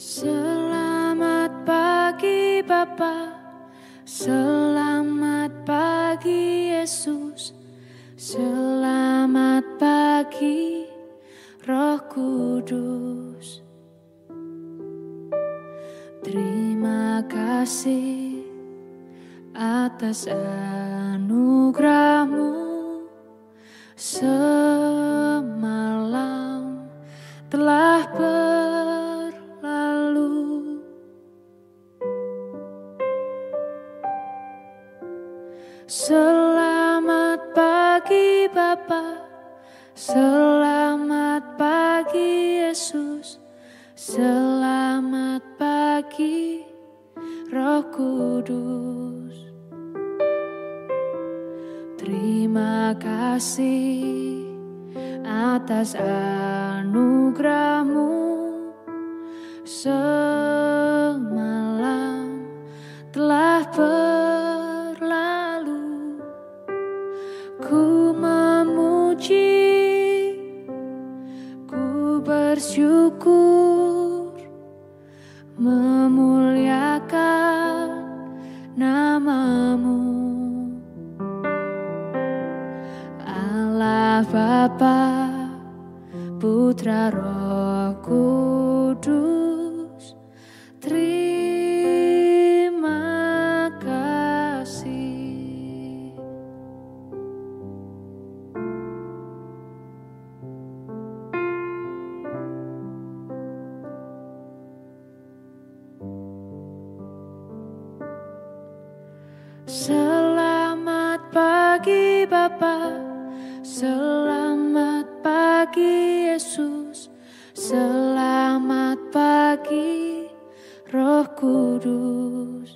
Selamat pagi Bapa, selamat pagi Yesus, selamat pagi Roh Kudus. Terima kasih atas anugerah-Mu, semalam telah berlalu. Selamat pagi Bapa, selamat pagi Yesus, selamat pagi Roh Kudus. Terima kasih atas anugerah-Mu, semalam telah berlalu. Ku memuji, ku bersyukur, memuliakan nama-Mu. Allah Bapa, Putra Roh Kudus, terima kasih. Selamat pagi Bapa, selamat pagi Yesus, selamat pagi Roh Kudus.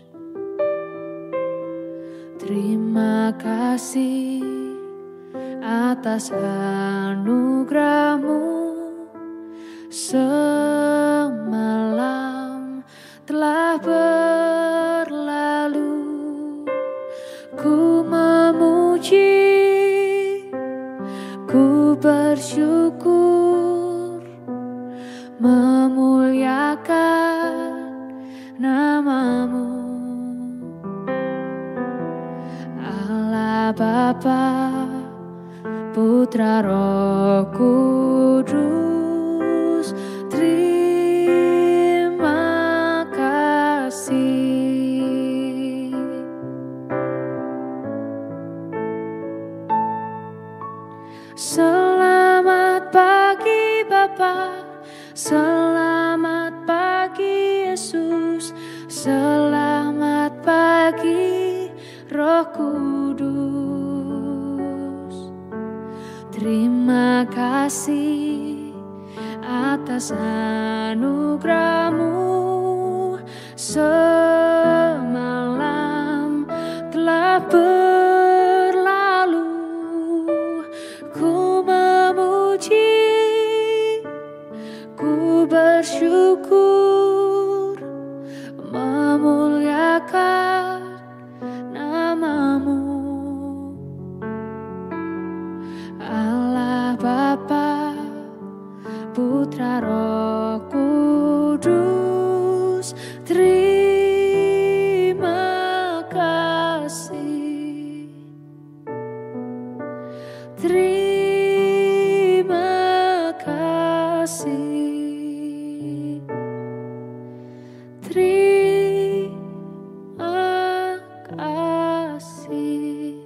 Terima kasih atas anugerah-Mu, semalam telah berlalu. Ku memuji, ku bersyukur, memuliakan nama-Mu. Allah Bapa, Putra Roh Kudus, terima kasih. Selamat pagi Bapa, selamat pagi Yesus, selamat pagi Roh Kudus. Terima kasih atas anugerah-Mu, semalam telah berlalu. Ku memuji, ku bersyukur, memuliakan nama-Mu. Allah Bapa, Putra Roh Kudus, terima kasih. Terima kasih. Terima kasih.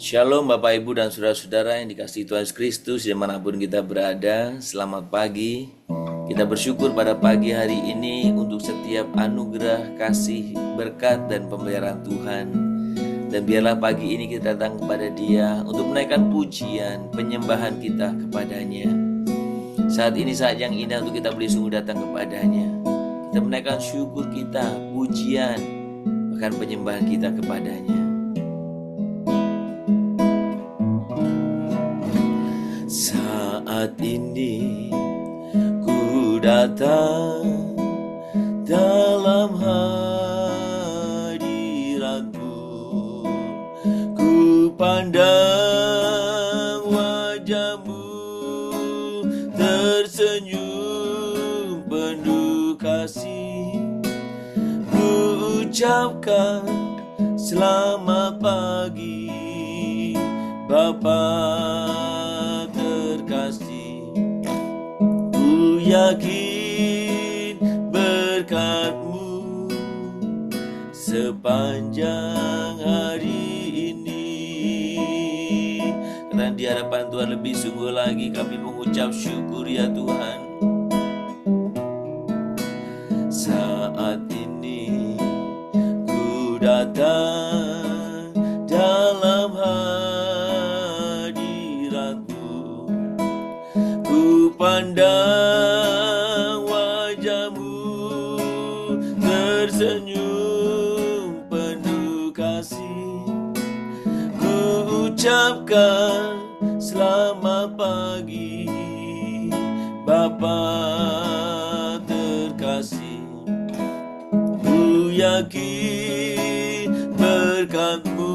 Shalom Bapak Ibu dan Saudara-saudara yang dikasihi Tuhan Yesus Kristus dimanapun kita berada. Selamat pagi. Kita bersyukur pada pagi hari ini untuk setiap anugerah, kasih, berkat dan pemeliharaan Tuhan. Dan biarlah pagi ini kita datang kepada Dia untuk menaikkan pujian, penyembahan kita kepadanya. Saat ini saat yang indah untuk kita boleh sungguh datang kepadanya. Kita menaikkan syukur kita, pujian, bahkan penyembahan kita kepadanya. Saat ini ku datang dalam hadirat-Mu, ku pandang wajah-Mu tersenyum penuh kasih, ku ucapkan selamat pagi Bapa terkasih. Ku yakin berkat-Mu sepanjang hari ini. Karena di hadapan Tuhan lebih sungguh lagi kami mengucap syukur ya Tuhan. Saat ini ku datang dalam hadirat-Mu, ku pandang wajah-Mu tersenyum penuh kasih, ku ucapkan selamat pagi Bapa terkasih. Ku yakin berkat-Mu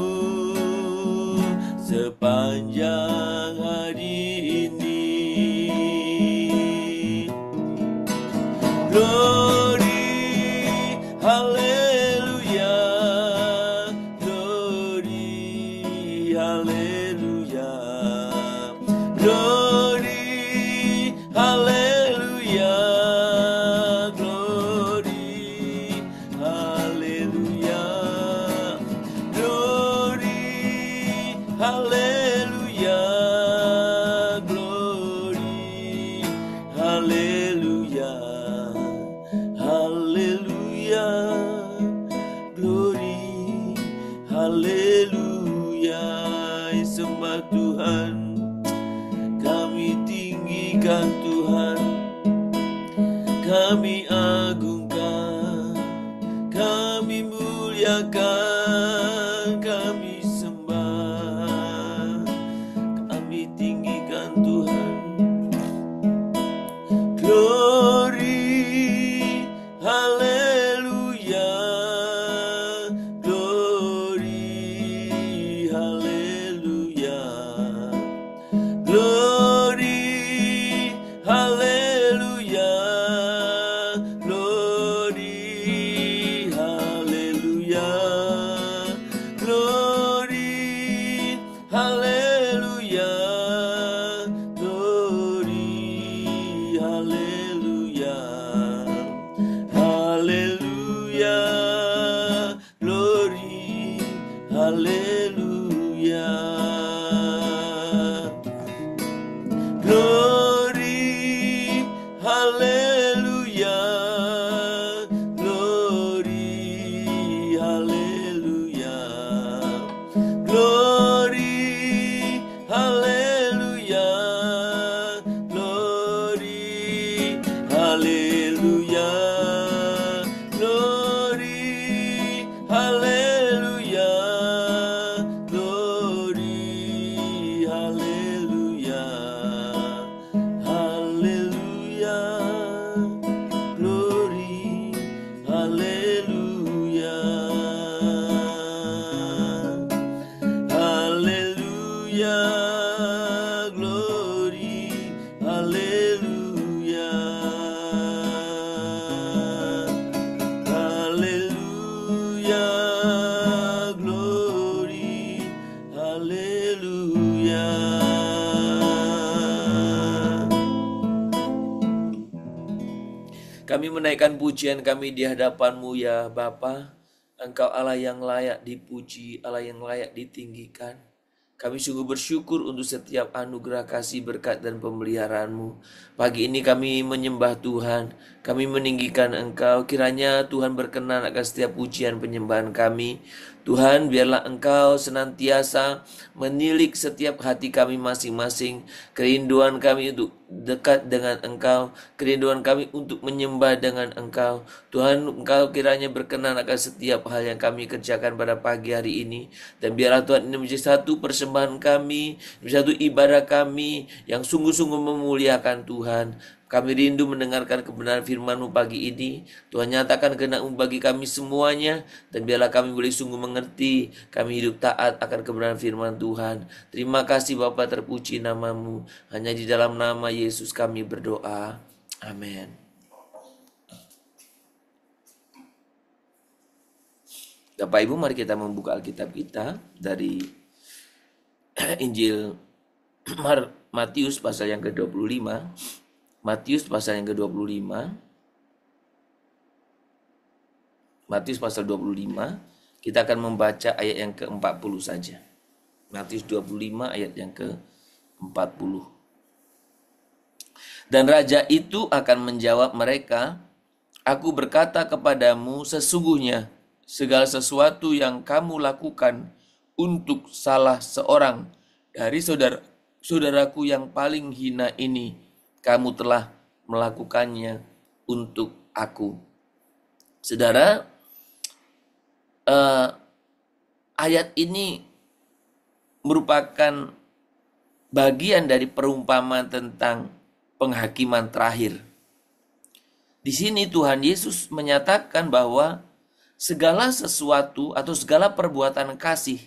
sepanjang hari ini. Glory, haleluya, glory, haleluya, glory, haleluya, glory, haleluya, glory, haleluya, glory, haleluya, haleluya, glory, haleluya. Sembah Tuhan, kami tinggikan Tuhan, kami agungkan, kami muliakan, kami sembah, kami tinggikan Tuhan. Glory, haleluya, glory, haleluya, glory, haleluya, glory, haleluya, glory, haleluya, glory, haleluya, haleluya, glory, haleluya, glory, haleluya, glory, haleluya, glory, haleluya, glory, haleluya, glory, haleluya, glory, haleluya, haleluya, glory, haleluya, haleluya, glory, haleluya, haleluya, glory, haleluya. Kami menaikkan pujian kami di hadapan-Mu ya Bapa. Engkau Allah yang layak dipuji, Allah yang layak ditinggikan. Kami sungguh bersyukur untuk setiap anugerah kasih berkat dan pemeliharaan-Mu. Pagi ini kami menyembah Tuhan, kami meninggikan Engkau. Kiranya Tuhan berkenan akan setiap pujian penyembahan kami. Tuhan, biarlah Engkau senantiasa menilik setiap hati kami masing-masing, kerinduan kami untuk dekat dengan Engkau, kerinduan kami untuk menyembah dengan Engkau. Tuhan, Engkau kiranya berkenan akan setiap hal yang kami kerjakan pada pagi hari ini. Dan biarlah Tuhan ini menjadi satu persembahan kami, menjadi satu ibadah kami yang sungguh-sungguh memuliakan Tuhan. Kami rindu mendengarkan kebenaran firman-Mu pagi ini. Tuhan, nyatakan kehendak-Mu bagi kami semuanya. Dan biarlah kami boleh sungguh mengerti. Kami hidup taat akan kebenaran firman Tuhan. Terima kasih Bapa, terpuji nama-Mu. Hanya di dalam nama Yesus kami berdoa. Amin. Bapak Ibu, mari kita membuka Alkitab kita dari Injil Matius pasal yang ke-25. Matius pasal yang ke-25. Matius pasal 25. Kita akan membaca ayat yang ke-40 saja. Matius 25 ayat yang ke-40. Dan raja itu akan menjawab mereka, "Aku berkata kepadamu, sesungguhnya segala sesuatu yang kamu lakukan untuk salah seorang dari saudaraku yang paling hina ini, kamu telah melakukannya untuk aku." Saudara, ayat ini merupakan bagian dari perumpamaan tentang penghakiman terakhir. Di sini Tuhan Yesus menyatakan bahwa segala sesuatu atau segala perbuatan kasih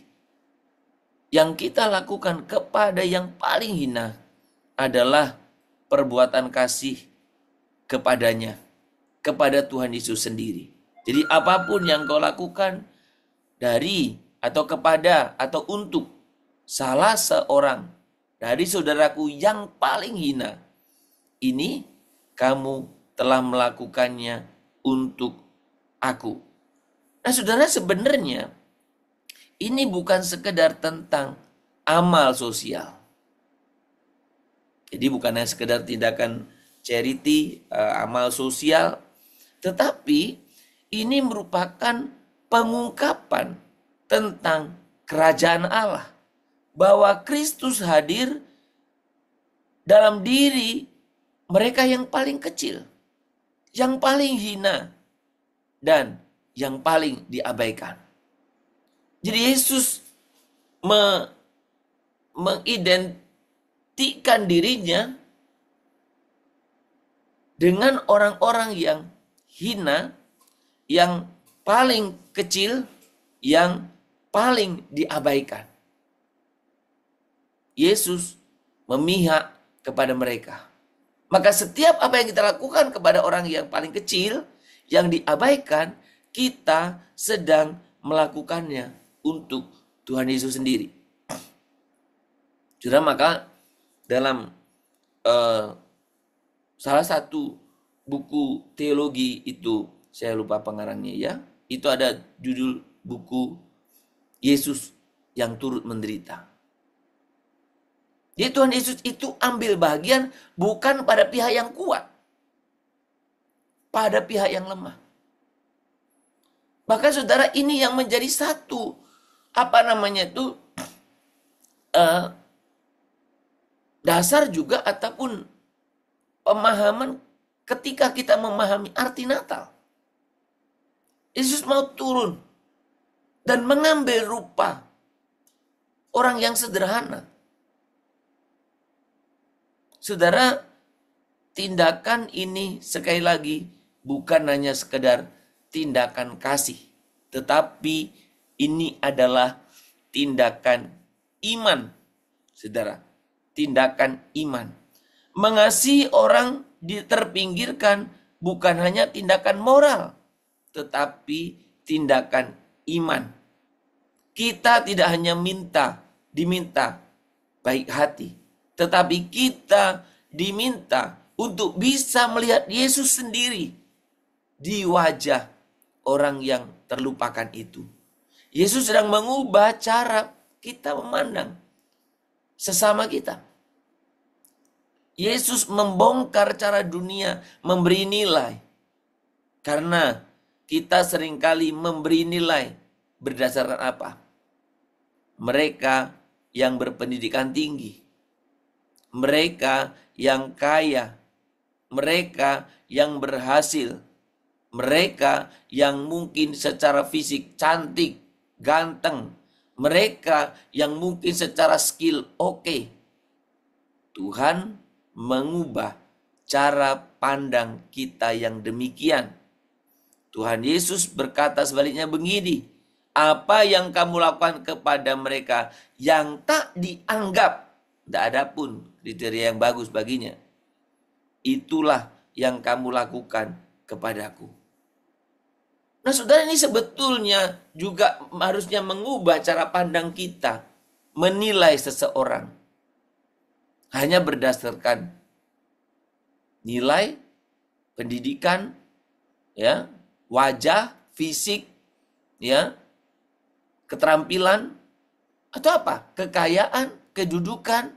yang kita lakukan kepada yang paling hina adalah perbuatan kasih kepadanya, kepada Tuhan Yesus sendiri. Jadi apapun yang kau lakukan dari atau kepada atau untuk salah seorang dari saudaraku yang paling hina, ini kamu telah melakukannya untuk aku. Nah saudara, sebenarnya ini bukan sekedar tentang amal sosial. Jadi bukan hanya sekedar tindakan charity, amal sosial, tetapi ini merupakan pengungkapan tentang kerajaan Allah. Bahwa Kristus hadir dalam diri mereka yang paling kecil, yang paling hina, dan yang paling diabaikan. Jadi Yesus mengidentikan dirinya dengan orang-orang yang hina, yang paling kecil, yang paling diabaikan. Yesus memihak kepada mereka. Maka setiap apa yang kita lakukan kepada orang yang paling kecil, yang diabaikan, kita sedang melakukannya untuk Tuhan Yesus sendiri. Saudara, maka dalam salah satu buku teologi itu, saya lupa pengarangnya ya, itu ada judul buku Yesus yang turut menderita. Jadi Tuhan Yesus itu ambil bagian bukan pada pihak yang kuat, pada pihak yang lemah. Bahkan saudara, ini yang menjadi satu dasar juga ataupun pemahaman ketika kita memahami arti Natal. Yesus mau turun dan mengambil rupa orang yang sederhana. Saudara, tindakan ini sekali lagi bukan hanya sekedar tindakan kasih, tetapi ini adalah tindakan iman. Saudara, tindakan iman. Mengasihi orang terpinggirkan bukan hanya tindakan moral, tetapi tindakan iman. Kita tidak hanya diminta baik hati, tetapi kita diminta untuk bisa melihat Yesus sendiri di wajah orang yang terlupakan itu. Yesus sedang mengubah cara kita memandang sesama kita. Yesus membongkar cara dunia memberi nilai. Karena kita seringkali memberi nilai berdasarkan apa? Mereka yang berpendidikan tinggi, mereka yang kaya, mereka yang berhasil, mereka yang mungkin secara fisik cantik, ganteng, mereka yang mungkin secara skill oke. Tuhan mengubah cara pandang kita yang demikian. Tuhan Yesus berkata sebaliknya begini, apa yang kamu lakukan kepada mereka yang tak dianggap, tidak ada pun kriteria yang bagus baginya, itulah yang kamu lakukan kepadaku. Nah saudara, ini sebetulnya juga harusnya mengubah cara pandang kita menilai seseorang. Hanya berdasarkan nilai, pendidikan, ya, wajah, fisik, ya, keterampilan, atau apa? Kekayaan, kedudukan.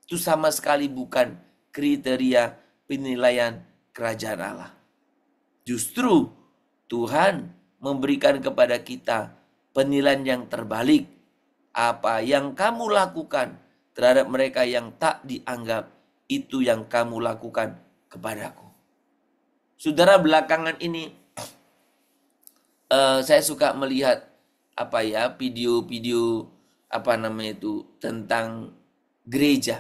Itu sama sekali bukan kriteria penilaian kerajaan Allah. Justru Tuhan memberikan kepada kita penilaian yang terbalik. Apa yang kamu lakukan terhadap mereka yang tak dianggap, itu yang kamu lakukan kepadaku. Saudara, belakangan ini saya suka melihat video-video tentang gereja.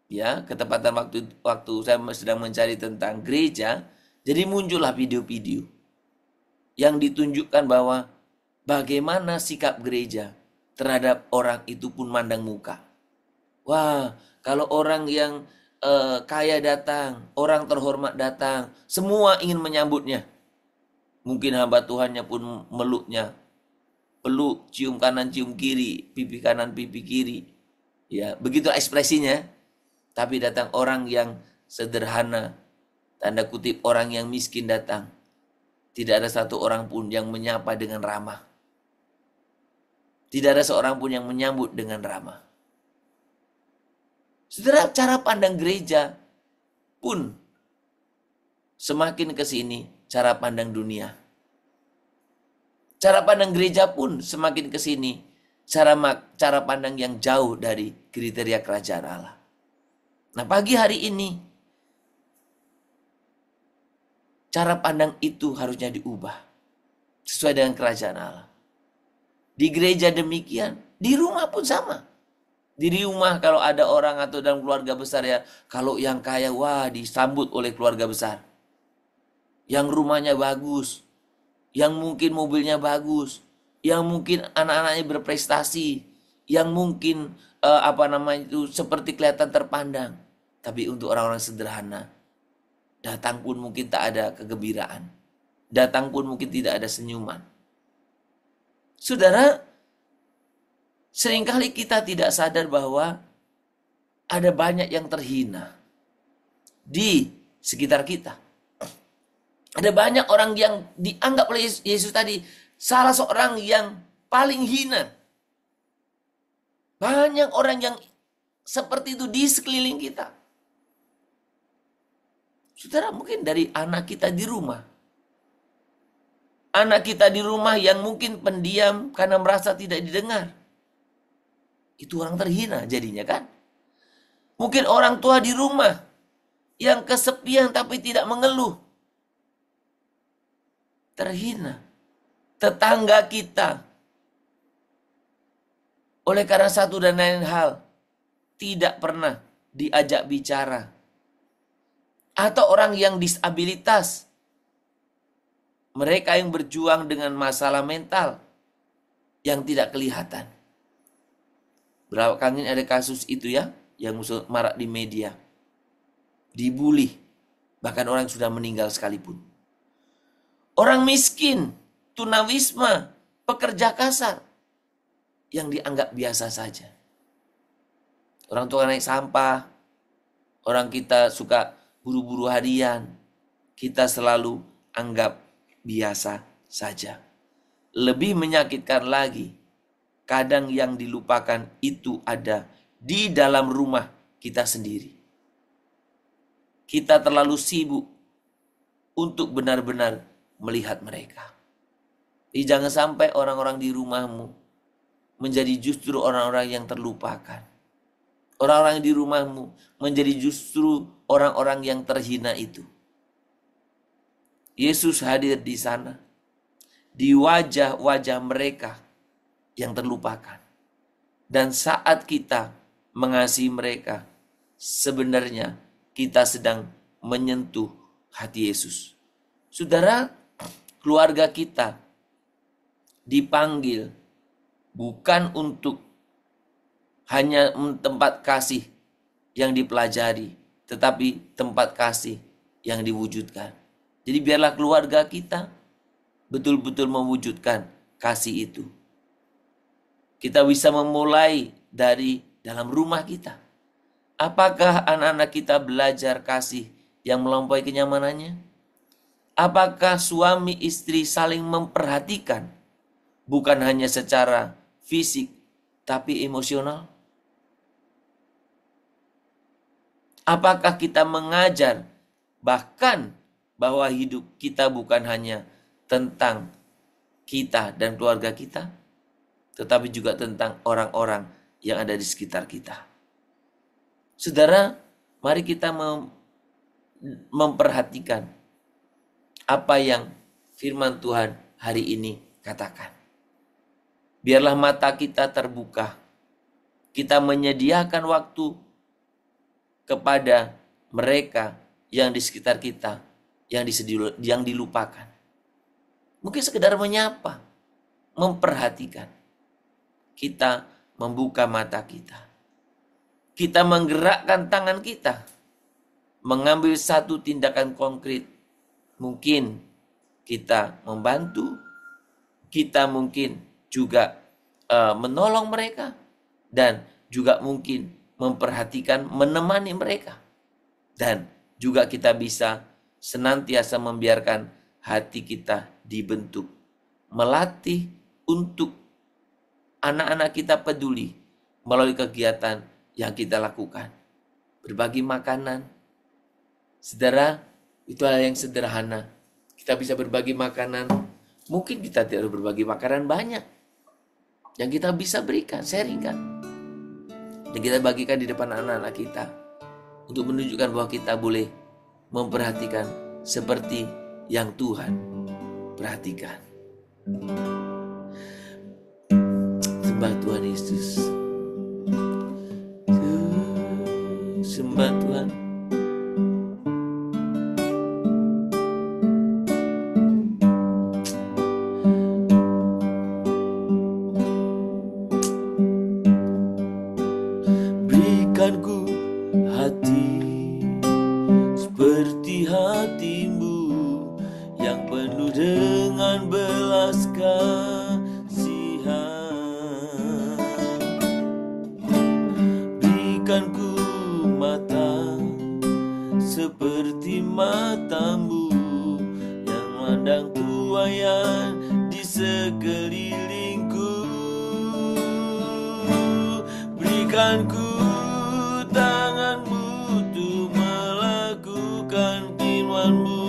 Ya, ketepatan waktu saya sedang mencari tentang gereja, jadi muncullah video-video yang ditunjukkan bahwa bagaimana sikap gereja terhadap orang itu pun mandang muka. Wah, kalau orang yang kaya datang, orang terhormat datang, semua ingin menyambutnya. Mungkin hamba Tuhannya pun meluknya, peluk, cium kanan, cium kiri, pipi kanan, pipi kiri. Ya, begitu ekspresinya. Tapi datang orang yang sederhana, tanda kutip orang yang miskin datang, tidak ada satu orang pun yang menyapa dengan ramah. Tidak ada seorang pun yang menyambut dengan ramah. Saudara, cara pandang gereja pun semakin ke sini cara pandang dunia. Cara pandang gereja pun semakin ke sini cara pandang yang jauh dari kriteria kerajaan Allah. Nah, pagi hari ini cara pandang itu harusnya diubah sesuai dengan kerajaan Allah. Di gereja demikian, di rumah pun sama. Di rumah kalau ada orang atau dalam keluarga besar, ya, kalau yang kaya, wah, disambut oleh keluarga besar. Yang rumahnya bagus, yang mungkin mobilnya bagus, yang mungkin anak-anaknya berprestasi, yang mungkin seperti kelihatan terpandang. Tapi untuk orang-orang sederhana, datang pun mungkin tak ada kegembiraan. Datang pun mungkin tidak ada senyuman. Saudara, seringkali kita tidak sadar bahwa ada banyak yang terhina di sekitar kita. Ada banyak orang yang dianggap oleh Yesus tadi salah seorang yang paling hina. Banyak orang yang seperti itu di sekeliling kita. Saudara, mungkin dari anak kita di rumah. Anak kita di rumah yang mungkin pendiam karena merasa tidak didengar. Itu orang terhina jadinya, kan? Mungkin orang tua di rumah yang kesepian tapi tidak mengeluh. Terhina. Tetangga kita oleh karena satu dan lain hal tidak pernah diajak bicara. Atau orang yang disabilitas. Mereka yang berjuang dengan masalah mental yang tidak kelihatan. Belakangan ini ada kasus itu, ya, yang marak di media. Dibully. Bahkan orang sudah meninggal sekalipun. Orang miskin, tunawisma, pekerja kasar yang dianggap biasa saja. Orang tua naik sampah, orang kita suka buru-buru harian, kita selalu anggap biasa saja. Lebih menyakitkan lagi, kadang yang dilupakan itu ada di dalam rumah kita sendiri. Kita terlalu sibuk untuk benar-benar melihat mereka. Jangan sampai orang-orang di rumahmu menjadi justru orang-orang yang terlupakan. Orang-orang di rumahmu menjadi justru orang-orang yang terhina itu. Yesus hadir di sana, di wajah-wajah mereka yang terlupakan. Dan saat kita mengasihi mereka, sebenarnya kita sedang menyentuh hati Yesus. Saudara, keluarga kita dipanggil bukan untuk hanya tempat kasih yang dipelajari, tetapi tempat kasih yang diwujudkan. Jadi biarlah keluarga kita betul-betul mewujudkan kasih itu. Kita bisa memulai dari dalam rumah kita. Apakah anak-anak kita belajar kasih yang melampaui kenyamanannya? Apakah suami istri saling memperhatikan, bukan hanya secara fisik, tapi emosional? Apakah kita mengajar bahkan bahwa hidup kita bukan hanya tentang kita dan keluarga kita, tetapi juga tentang orang-orang yang ada di sekitar kita. Saudara, mari kita memperhatikan apa yang firman Tuhan hari ini katakan. Biarlah mata kita terbuka. Kita menyediakan waktu kepada mereka yang di sekitar kita, yang dilupakan. Mungkin sekedar menyapa, memperhatikan. Kita membuka mata kita. Kita menggerakkan tangan kita, mengambil satu tindakan konkret. Mungkin kita membantu, kita mungkin juga menolong mereka, dan juga mungkin memperhatikan, menemani mereka. Dan juga kita bisa senantiasa membiarkan hati kita dibentuk, melatih untuk anak-anak kita peduli melalui kegiatan yang kita lakukan. Berbagi makanan. Saudara, itu hal yang sederhana. Kita bisa berbagi makanan. Mungkin kita tidak berbagi makanan banyak yang kita bisa berikan, sharingkan. Dan kita bagikan di depan anak-anak kita untuk menunjukkan bahwa kita boleh memperhatikan seperti yang Tuhan perhatikan. Sembah Tuhan Yesus. Sembah Tuhan. Berikan ku hati seperti hatimu yang penuh dengan belas kasihan. Berikan ku mata seperti matamu yang memandang tuayan di sekelilingku. Berikan ku tanganmu untuk melakukan firman-Mu.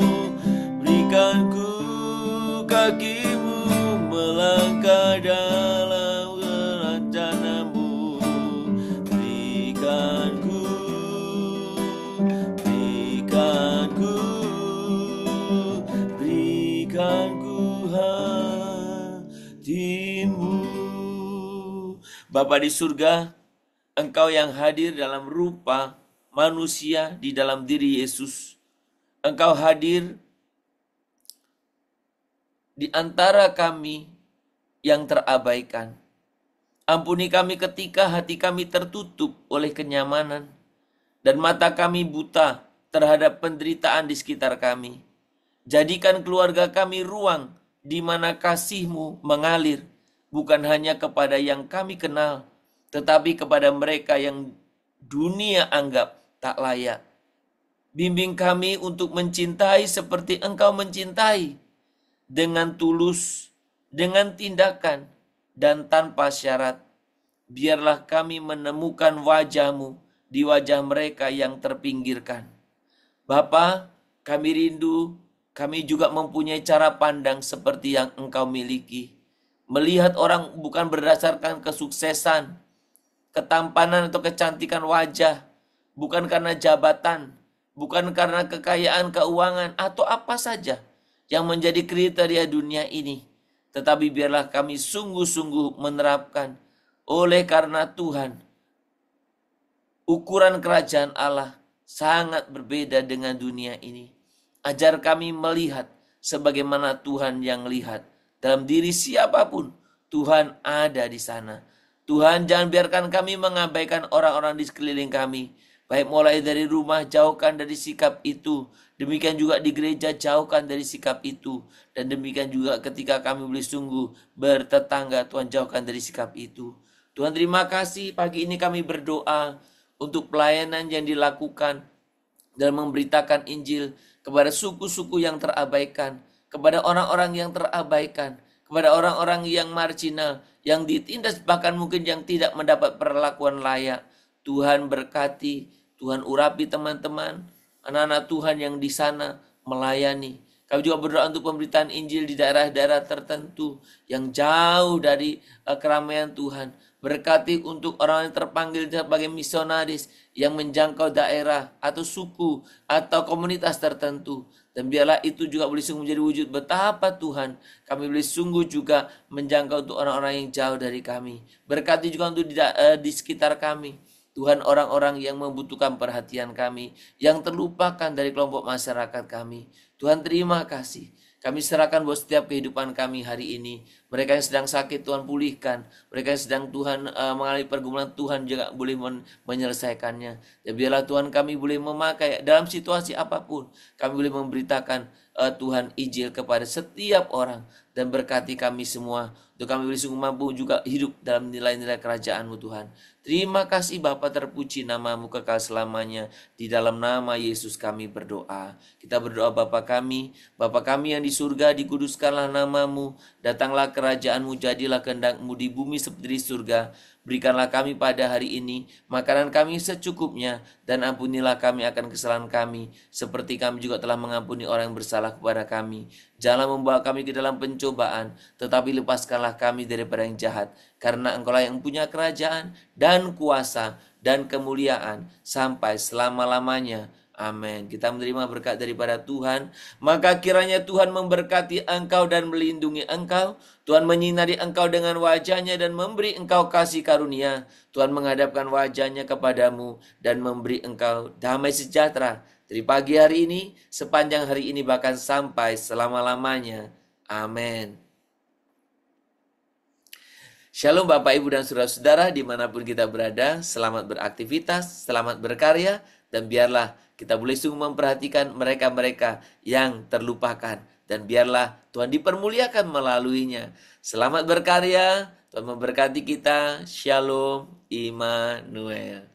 Berikan ku kakimu melangkah dalam rencana-Mu. Berikan ku hatimu. Bapa di surga, Engkau yang hadir dalam rupa manusia di dalam diri Yesus. Engkau hadir di antara kami yang terabaikan. Ampuni kami ketika hati kami tertutup oleh kenyamanan dan mata kami buta terhadap penderitaan di sekitar kami. Jadikan keluarga kami ruang di mana kasih-Mu mengalir, bukan hanya kepada yang kami kenal, tetapi kepada mereka yang dunia anggap tak layak. Bimbing kami untuk mencintai seperti Engkau mencintai, dengan tulus, dengan tindakan, dan tanpa syarat. Biarlah kami menemukan wajah-Mu di wajah mereka yang terpinggirkan. Bapa, kami rindu kami juga mempunyai cara pandang seperti yang Engkau miliki. Melihat orang bukan berdasarkan kesuksesan, ketampanan atau kecantikan wajah, bukan karena jabatan, bukan karena kekayaan keuangan atau apa saja yang menjadi kriteria dunia ini. Tetapi biarlah kami sungguh-sungguh menerapkan, oleh karena Tuhan, ukuran kerajaan Allah sangat berbeda dengan dunia ini. Ajar kami melihat sebagaimana Tuhan yang lihat. Dalam diri siapapun, Tuhan ada di sana. Tuhan, jangan biarkan kami mengabaikan orang-orang di sekeliling kami. Baik mulai dari rumah, jauhkan dari sikap itu. Demikian juga di gereja, jauhkan dari sikap itu. Dan demikian juga ketika kami boleh sungguh bertetangga, Tuhan jauhkan dari sikap itu. Tuhan, terima kasih pagi ini kami berdoa untuk pelayanan yang dilakukan dan memberitakan Injil kepada suku-suku yang terabaikan, kepada orang-orang yang terabaikan, kepada orang-orang yang marginal, yang ditindas bahkan mungkin yang tidak mendapat perlakuan layak. Tuhan berkati, Tuhan urapi teman-teman, anak-anak Tuhan yang di sana melayani. Kami juga berdoa untuk pemberitaan Injil di daerah-daerah tertentu yang jauh dari keramaian Tuhan. Berkati untuk orang yang terpanggil sebagai misionaris yang menjangkau daerah atau suku atau komunitas tertentu. Dan biarlah itu juga boleh sungguh menjadi wujud betapa Tuhan kami boleh sungguh juga menjangkau untuk orang-orang yang jauh dari kami. Berkati juga untuk di sekitar kami. Tuhan, orang-orang yang membutuhkan perhatian kami, yang terlupakan dari kelompok masyarakat kami. Tuhan, terima kasih. Kami serahkan buat setiap kehidupan kami hari ini. Mereka yang sedang sakit, Tuhan pulihkan. Mereka yang sedang Tuhan mengalami pergumulan, Tuhan juga boleh menyelesaikannya. Dan biarlah Tuhan kami boleh memakai dalam situasi apapun. Kami boleh memberitakan Tuhan Injil kepada setiap orang. Dan berkati kami semua. Untuk kami boleh sungguh mampu juga hidup dalam nilai-nilai kerajaan-Mu Tuhan. Terima kasih Bapa, terpuji nama-Mu kekal selamanya. Di dalam nama Yesus kami berdoa. Kita berdoa Bapa kami yang di surga, dikuduskanlah nama-Mu. Datanglah kerajaan-Mu, jadilah kehendak-Mu di bumi seperti di surga. Berikanlah kami pada hari ini makanan kami secukupnya, dan ampunilah kami akan kesalahan kami, seperti kami juga telah mengampuni orang yang bersalah kepada kami. Janganlah membawa kami ke dalam pencobaan, tetapi lepaskanlah kami daripada yang jahat. Karena Engkaulah yang punya kerajaan dan kuasa dan kemuliaan sampai selama-lamanya. Amin. Kita menerima berkat daripada Tuhan. Maka kiranya Tuhan memberkati engkau dan melindungi engkau. Tuhan menyinari engkau dengan wajahnya dan memberi engkau kasih karunia. Tuhan menghadapkan wajahnya kepadamu dan memberi engkau damai sejahtera. Dari pagi hari ini, sepanjang hari ini, bahkan sampai selama-lamanya. Amin. Shalom Bapak, Ibu, dan Saudara-saudara dimanapun kita berada. Selamat beraktivitas, selamat berkarya, dan biarlah kita boleh sungguh memperhatikan mereka-mereka yang terlupakan. Dan biarlah Tuhan dipermuliakan melaluinya. Selamat berkarya, Tuhan memberkati kita. Shalom Immanuel.